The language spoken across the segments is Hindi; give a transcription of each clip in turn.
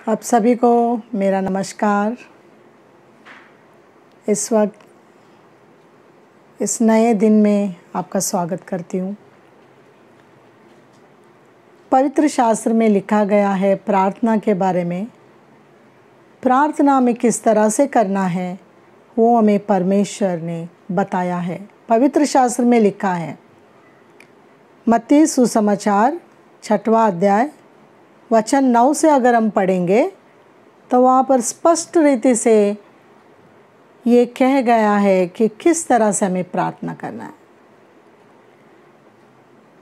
आप सभी को मेरा नमस्कार। इस वक्त इस नए दिन में आपका स्वागत करती हूँ। पवित्र शास्त्र में लिखा गया है प्रार्थना के बारे में। प्रार्थना हमें किस तरह से करना है वो हमें परमेश्वर ने बताया है। पवित्र शास्त्र में लिखा है, मत्ती सुसमाचार 6वां अध्याय वचन 9 से अगर हम पढ़ेंगे तो वहाँ पर स्पष्ट रीति से ये कह गया है कि किस तरह से हमें प्रार्थना करना है।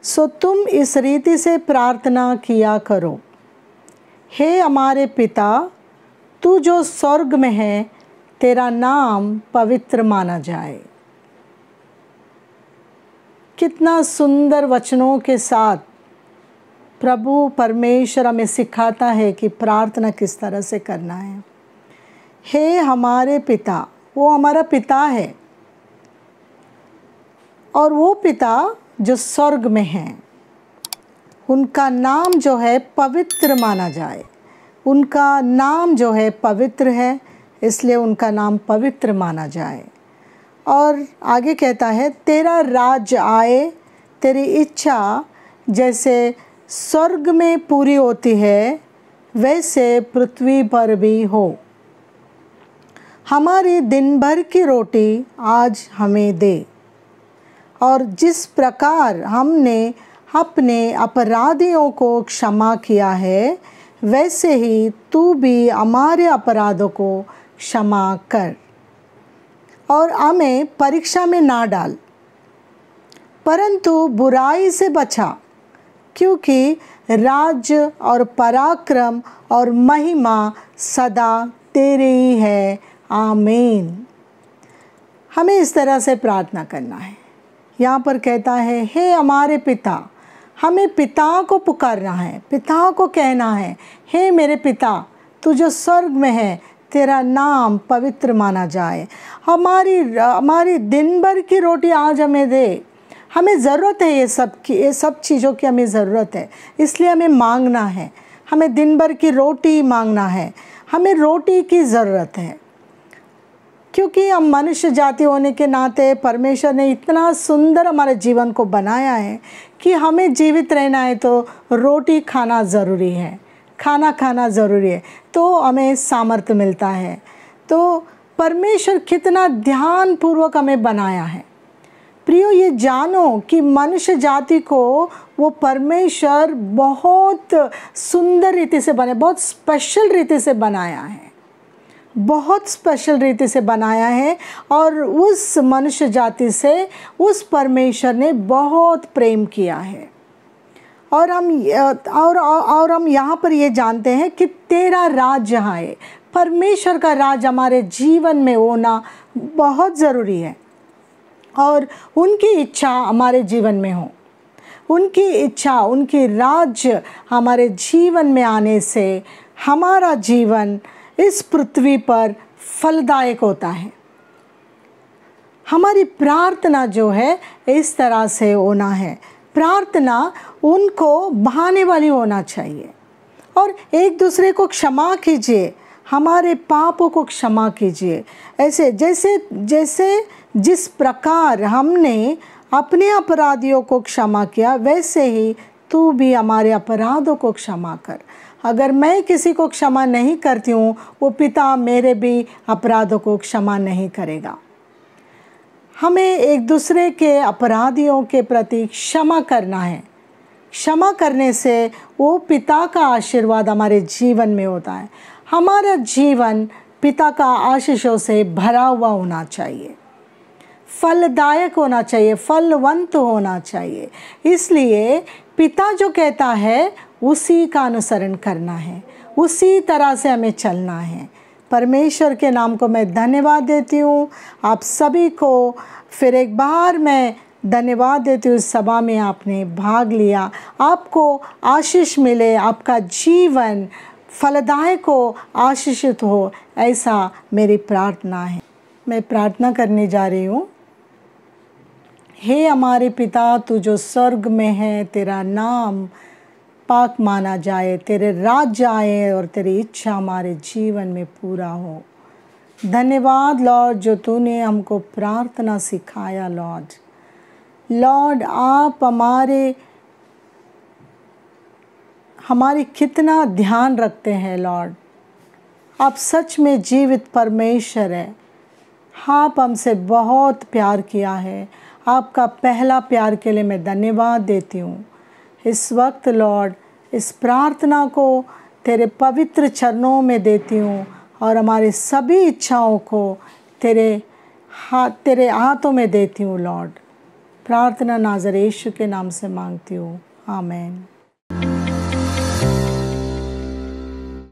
सो तुम इस रीति से प्रार्थना किया करो, हे हमारे पिता, तू जो स्वर्ग में है, तेरा नाम पवित्र माना जाए। कितना सुंदर वचनों के साथ प्रभु परमेश्वर हमें सिखाता है कि प्रार्थना किस तरह से करना है। हे हमारे पिता, वो हमारा पिता है और वो पिता जो स्वर्ग में हैं, उनका नाम जो है पवित्र माना जाए। उनका नाम जो है पवित्र है, इसलिए उनका नाम पवित्र माना जाए। और आगे कहता है, तेरा राज्य आए, तेरी इच्छा जैसे स्वर्ग में पूरी होती है वैसे पृथ्वी पर भी हो। हमारी दिन भर की रोटी आज हमें दे, और जिस प्रकार हमने अपने अपराधियों को क्षमा किया है वैसे ही तू भी हमारे अपराधों को क्षमा कर। और हमें परीक्षा में ना डाल, परंतु बुराई से बचा, क्योंकि राज्य और पराक्रम और महिमा सदा तेरे ही है। आमीन। हमें इस तरह से प्रार्थना करना है। यहाँ पर कहता है, हे हमारे पिता। हमें पिता को पुकारना है, पिता को कहना है, हे मेरे पिता, तू जो स्वर्ग में है, तेरा नाम पवित्र माना जाए। हमारी दिन भर की रोटी आज हमें दे। हमें ज़रूरत है ये सब चीज़ों की हमें ज़रूरत है, इसलिए हमें मांगना है। हमें दिन भर की रोटी मांगना है। हमें रोटी की ज़रूरत है, क्योंकि हम मनुष्य जाति होने के नाते परमेश्वर ने इतना सुंदर हमारे जीवन को बनाया है कि हमें जीवित रहना है तो रोटी खाना ज़रूरी है, खाना खाना ज़रूरी है, तो हमें सामर्थ्य मिलता है। तो परमेश्वर कितना ध्यानपूर्वक हमें बनाया है। प्रियो, ये जानो कि मनुष्य जाति को वो परमेश्वर बहुत सुंदर रीति से बनाया, बहुत स्पेशल रीति से बनाया है, बहुत स्पेशल रीति से बनाया है। और उस मनुष्य जाति से उस परमेश्वर ने बहुत प्रेम किया है। और हम यहाँ पर ये जानते हैं कि तेरा राज्य है। परमेश्वर का राज हमारे जीवन में होना बहुत ज़रूरी है, और उनकी इच्छा हमारे जीवन में हो। उनकी इच्छा, उनकी राज्य हमारे जीवन में आने से हमारा जीवन इस पृथ्वी पर फलदायक होता है। हमारी प्रार्थना जो है इस तरह से होना है। प्रार्थना उनको बहाने वाली होना चाहिए। और एक दूसरे को क्षमा कीजिए, हमारे पापों को क्षमा कीजिए। ऐसे जैसे जिस प्रकार हमने अपने अपराधियों को क्षमा किया वैसे ही तू भी हमारे अपराधों को क्षमा कर। अगर मैं किसी को क्षमा नहीं करती हूँ, वो पिता मेरे भी अपराधों को क्षमा नहीं करेगा। हमें एक दूसरे के अपराधियों के प्रति क्षमा करना है। क्षमा करने से वो पिता का आशीर्वाद हमारे जीवन में होता है। हमारा जीवन पिता का आशीषों से भरा हुआ होना चाहिए, फलदायक होना चाहिए, फलवंत होना चाहिए। इसलिए पिता जो कहता है उसी का अनुसरण करना है, उसी तरह से हमें चलना है। परमेश्वर के नाम को मैं धन्यवाद देती हूँ। आप सभी को फिर एक बार मैं धन्यवाद देती हूँ। सभा में आपने भाग लिया, आपको आशीष मिले, आपका जीवन फलदायक हो, आशीषित हो, ऐसा मेरी प्रार्थना है। मैं प्रार्थना करने जा रही हूँ। हे हमारे पिता, तू जो स्वर्ग में है, तेरा नाम पाक माना जाए, तेरे राज्य आए और तेरी इच्छा हमारे जीवन में पूरा हो। धन्यवाद लॉर्ड जो तूने हमको प्रार्थना सिखाया लॉर्ड। लॉर्ड आप हमारी कितना ध्यान रखते हैं लॉर्ड। आप सच में जीवित परमेश्वर है। आप हमसे बहुत प्यार किया है। आपका पहला प्यार के लिए मैं धन्यवाद देती हूँ। इस वक्त लॉर्ड इस प्रार्थना को तेरे पवित्र चरणों में देती हूँ और हमारी सभी इच्छाओं को तेरे हाथों में देती हूँ लॉर्ड। प्रार्थना नाज़रेत यीशु के नाम से मांगती हूँ, आमीन।